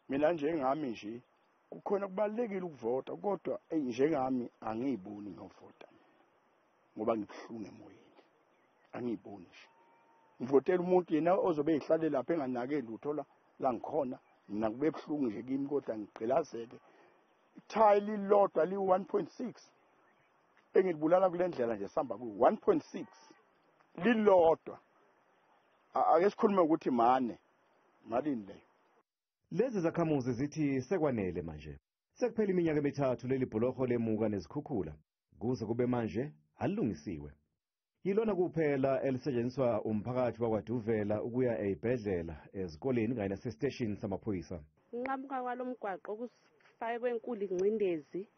mina njengami nje kukhona kubalekile ukuvota kodwa njengami angiyiboni ngiyovota ngoba ngibhlungu emoyeni angiyiboni nje ngivotela umuntu yena ozobe ehlale lapha enganakeli uthola la ngikhona mina kube bhlungu nje kimi kodwa ngigqilazeke ithayi lilodwa li 1.6 engilibulala kule ndlela nje sihamba ku 1.6 lilodwa ake sikhulume ukuthi malini leyo. Lezi zakhamuzi zithi sekwanele manje. Sekuphela iminyaka emithathu leli bhuloho lemuka nezikhukhula. Kuze kube manje alungisiwe. Yilona kuphela elisetshenziswa umphakathi waKwaDuvela ukuya ezibhedlela, ezikoleni kanye nasestation samaphoyisa. Unqamuka kwalomgwaqo kusifake kwenkulu ingcindezi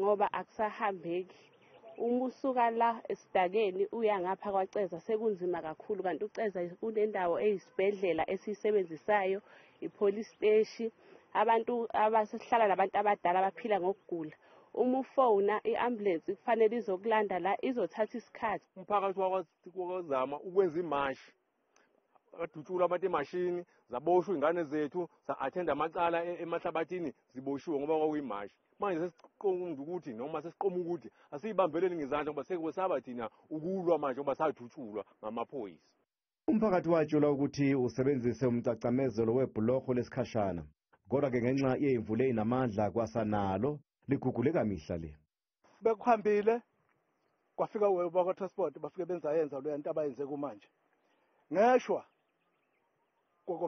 ngoba akusahambeki. Uma usuka la esidakeni uya ngapha kwaCeza sekunzima kakhulu kanti uCeza kunendawo eyisibhedlela esiyisebenzisayo, ipolice station, abantu abasehlala nabantu abadala abaphila ngokugula. Uma ufona iambulance kufanele izokulanda la izothatha isikhathi. Umphakathi wakwazama ukwenza imashi. Adutshula abantu emashini, zaboshwa ingane zethu, sa-attenda amacala emahlabathini ziboshiwe ngoba kwakuyimashi. Manje sesiqonda ukuthi noma sesiqoma ukuthi asiyibambeleni ngezandla ngoba sekwesaba thina ukulwa manje ngoba sadutshulwa ngamaphoyisa. Umphakathi watshula ukuthi usebenzise umcacamezelo webhuloho lesikhashana. Kodwa-ke ngenxa yezimvula ezinamandla kwasanalo likuguguleka mihla le. Bekuhambile kwafika wakwa-transport bafike benzayenza leyo nto abayenze kumanje. Ngeshwa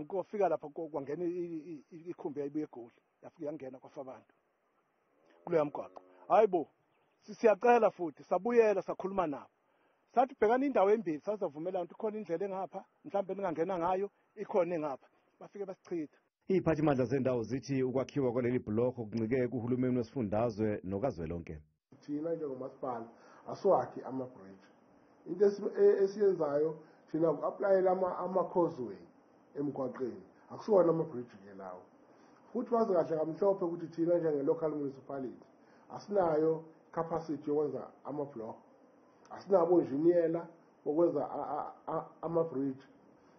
kwafika lapha kwangena ikhumbi yayibuye egoli yafika yangena kwafa abantu kuleya mgwaqo. Hayibo siyacela futhi sabuyela sakhuluma nabo. Sathi bhekana indawo embili sazavumelana ukuthi khona indlela engapha mhlawumbe ningangena ngayo ikhona engapha. Bafike basichitha. Iziphathimandla zendawo zithi ukwakhiwa kwaleli bhuloho kuncike kuHulumeni Wesifundazwe nokuzakhela. Thina njengomasipala asiwakhi ama-bridge. Into esiyenzayo thina uku-aplayela ama-causeway emgwaqeni akusiwona ama-bridge ke lawo. Futhi wazi kahle kamhlophe ukuthi thina njenge-local municipality asinayo capacity yokwenza ama-block, asinabo injiniyela bokwenza ama-bridge.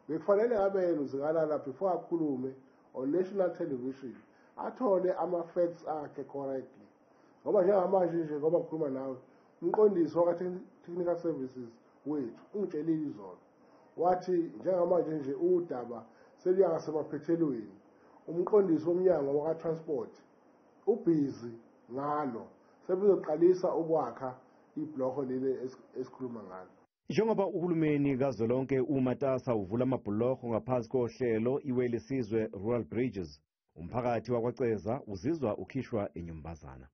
Bekufanele ngabe yena uzikalala before akhulume on national television athole ama-facts akhe correctly. Ngoba njengamanje nje ngoba ngikhuluma nawe umqondisi waka-technical services wethu ungitshelile izolo wathi njengamanje nje udaba seluyangasemaphethelweni umqondisi womnyango waka-transport ubhizi ngalo sebezoqalisa ukwakha ibhuloho leli esikhuluma ngalo. Njengoba uhulumeni kazwelonke umatasa uvula amabhuloho ngaphansi kohlelo iwelesizwe Rural Bridges, umphakathi waKwaCeza uzizwa ukhishwa enyumbazana.